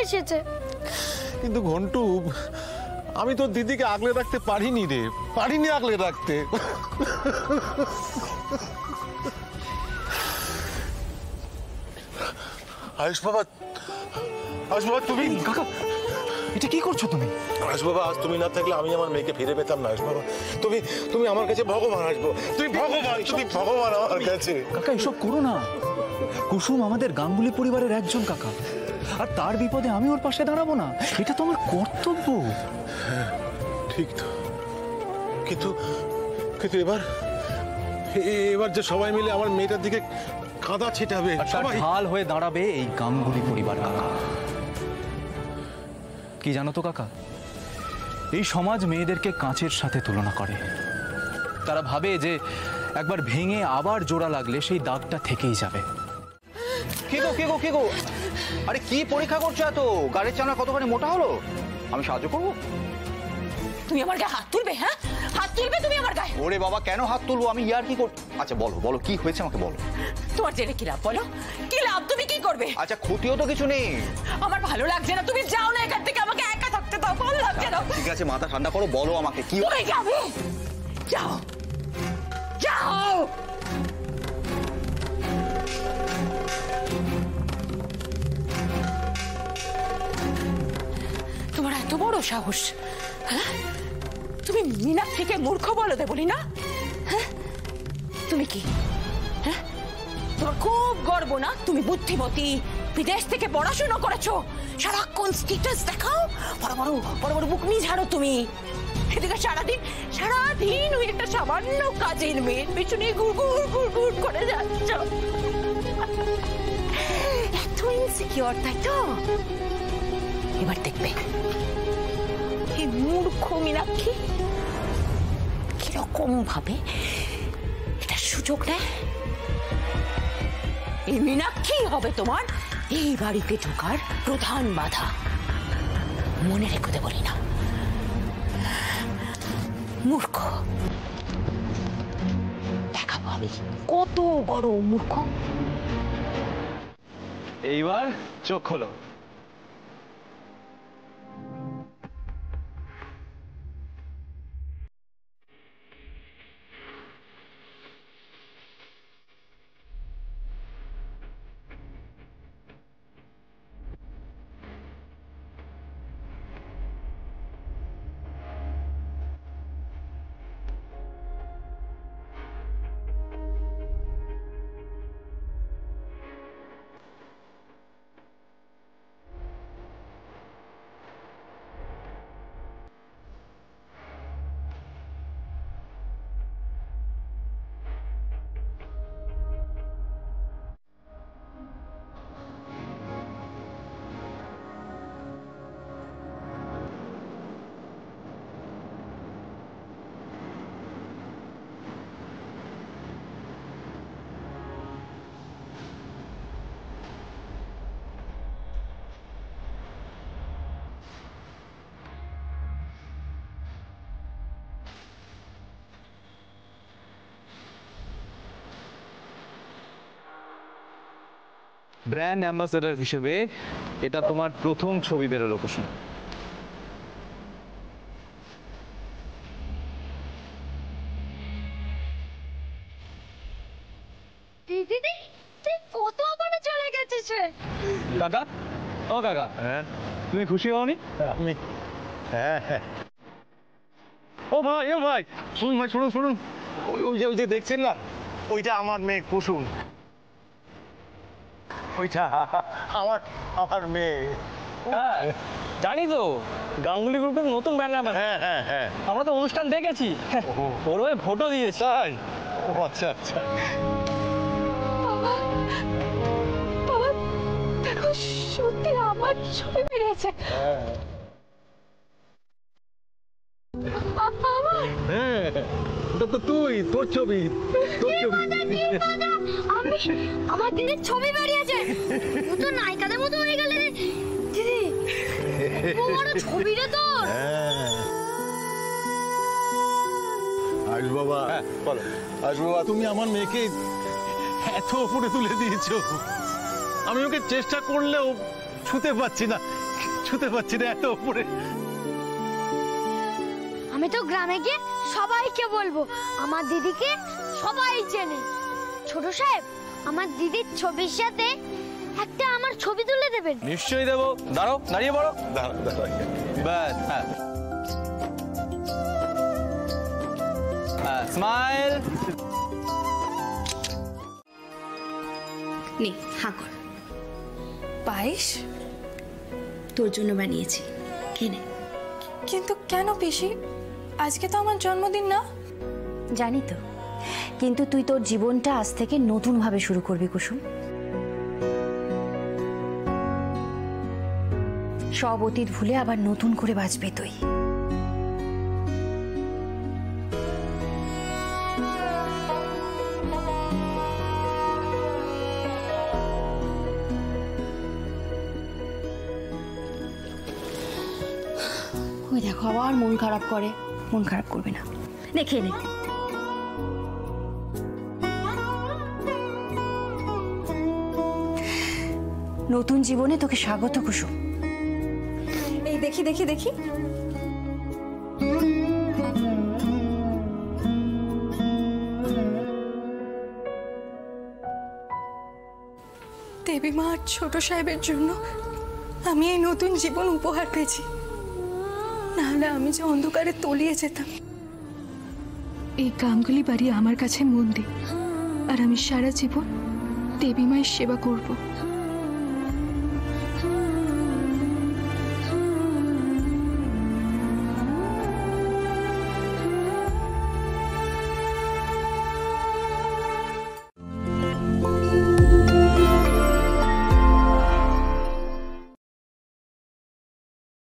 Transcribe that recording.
এসেছে। কিন্তু ঘন্টু, আমি তো দিদিকে আগলে রাখতে পারিনি রে, পারিনি আগলে রাখতে। আয়ুষ বাবা, আয়ুষ বাবা তুমি। কাকা, এটা কি করছো তুমি? আয়ুষ বাবা, আজ তুমি না থাকলে আমি আমার মেয়েকে ফিরে পেতাম না। আয়ুষ বাবা, তুমি তুমি আমার কাছে ভগবান। আসবো, তুমি ভগবান, তুমি ভগবান আমার কাছে। কাকা, এসব করো না। কুসুম আমাদের গাঙ্গুলি পরিবারের একজন কাকা, আর তার বিপদে আমি ওর পাশে দাঁড়াবো না? এটা তো আমার কর্তব্য। হ্যাঁ ঠিক তো, কিন্তু কিন্তু এবার যে সবাই মিলে আমার মেয়েটার দিকে কাঁদা ছিটাবে, সবাই ঢাল হয়ে দাঁড়াবে এই গাঙ্গুলি পরিবার। কাকা, কি জানো তো কাকা, এই সমাজ মেয়েদেরকে কাঁচের সাথে তুলনা করে। তারা ভাবে যে একবার ভেঙে আবার জোড়া লাগলে সেই দাগটা থেকেই যাবে। কে গো আরে কি পরীক্ষা করছো এত? গাড়ির চামড়া কতখানি মোটা হলো? আমি সাহায্য করবো? তুমি আমার গায়ে হাত তুলবে? হ্যাঁ, হাত তুলবে তুমি আমার গায়ে? ওরে বাবা, কেন হাত তুলবো? আমি ইয়ার কি কর। আচ্ছা বলো বলো, কি হয়েছে আমাকে বলো। তোমার জেনে কি লাভ? বলো কি লাভ? তুমি কি করবে? আচ্ছা ক্ষতিও তো কিছু নেই। আমার ভালো লাগছে না, তুমি যাও না এখান থেকে, আমাকে একা থাকতে দাও, ভালো লাগছে না। ঠিক আছে, মাথা ঠান্ডা করো, বলো আমাকে কি। তুমি যাবে, যাও যাও। তোমার এত বড় সাহস, হ্যাঁ? তুমি মীনাক্ষীকে মূর্খ বলো দে বলি না? হ্যাঁ, তুমি কি, হ্যাঁ, তোমার খুব গর্ব না? তুমি বুদ্ধিমতী, বিদেশ থেকে পড়াশোনা করেছো, সারাক্ষণ স্ট্যাটাস দেখাও, বড় বড় বুকনি ঝাড়ো তুমি। এদিকে সারাদিন ওই একটা সামান্য কাজের মেয়ের পেছনে গুড় করে যাচ্ছ। এত ইনসিকিউর, তাই তো? এবার দেখবে এই মূর্খ মীনাক্ষী কিরকম ভাবে এটা সুযোগ নেয়। এই মীনাক্ষী হবে তোমার এই বাড়িতে ঢোকার প্রধান বাধা। মনে রেখে দে বলি না, মূর্খ। দেখাবো আমি কত বড় মূর্খ। এইবার চোখ খোলো। ব্র্যান্ড অ্যাম্বাসেডর হিসেবে এটা তোমার প্রথম ছবি বেরোলো কুসুম। কাকা, ও কাকা, হ্যাঁ তুমি খুশি হওনি? আমি হ্যাঁ হ্যাঁ। ও ভাই, ও ভাই, শুনুন ভাই, শুনুন। ওই যে দেখছেন না, ওইটা আমার মেয়ে কুসুম। ওইটা আমার মেয়ে। জানি তো, গাঙ্গুলি গ্রুপের নতুন ব্যানার। হ্যাঁ, আমরা তো অনুষ্ঠান দেখেছি, ওর ওই ফটো দিয়েছি। তাই? ও আচ্ছা। বাবা দেখো, সত্যি আমার ছবি বেরিয়েছে। হ্যাঁ, ওটা তো তোর ছবি। আমার দিদির ছবি বেরিয়েছে, তো নায়িকাদের মতো হয়ে গেলে দিদি। বড় ছবি রে তোর। আয়ুষ বাবা, বলো। আয়ুষ বাবা, তুমি আমার মেয়েকে এত উপরে তুলে দিয়েছো, আমি ওকে চেষ্টা করলেও ছুতে পারছি না। ছুতে পারছি না, এত উপরে। আমি তো গ্রামে গিয়ে সবাইকে বলবো আমার দিদিকে সবাই চেনে। ছোট সাহেব, আমার দিদির ছবির সাথে একটা আমার ছবি তুলে দেবেন? নিশ্চয়ই দেবো, দাঁড়াও, দাঁড়িয়ে পড়ো। দাঁড়া দাঁড়া, ব্যাস, হ্যাঁ স্মাইল। নে হা কর। পায়েস? তোর জন্য বানিয়েছি, খেয়ে নে। কিন্তু কেন পিসি? আজকে তো আমার জন্মদিন না। জানি তো, কিন্তু তুই তোর জীবনটা আজ থেকে নতুন ভাবে শুরু করবি কুসুম। সব অতীত ভুলে আবার নতুন করে বাঁচবে তুই। ওই দেখো আবার মন খারাপ করে। মন খারাপ করবে না, দেখে নে। নতুন জীবনে তোকে স্বাগত কুসুম। এই দেখি দেখি দেখি। দেবী মা আর ছোট সাহেবের জন্য আমি এই নতুন জীবন উপহার পেয়েছি, নাহলে আমি যে অন্ধকারে তলিয়ে যেতাম। এই গাঙ্গুলি বাড়ি আমার কাছে মন্দির, আর আমি সারা জীবন দেবী মায়ের সেবা করব।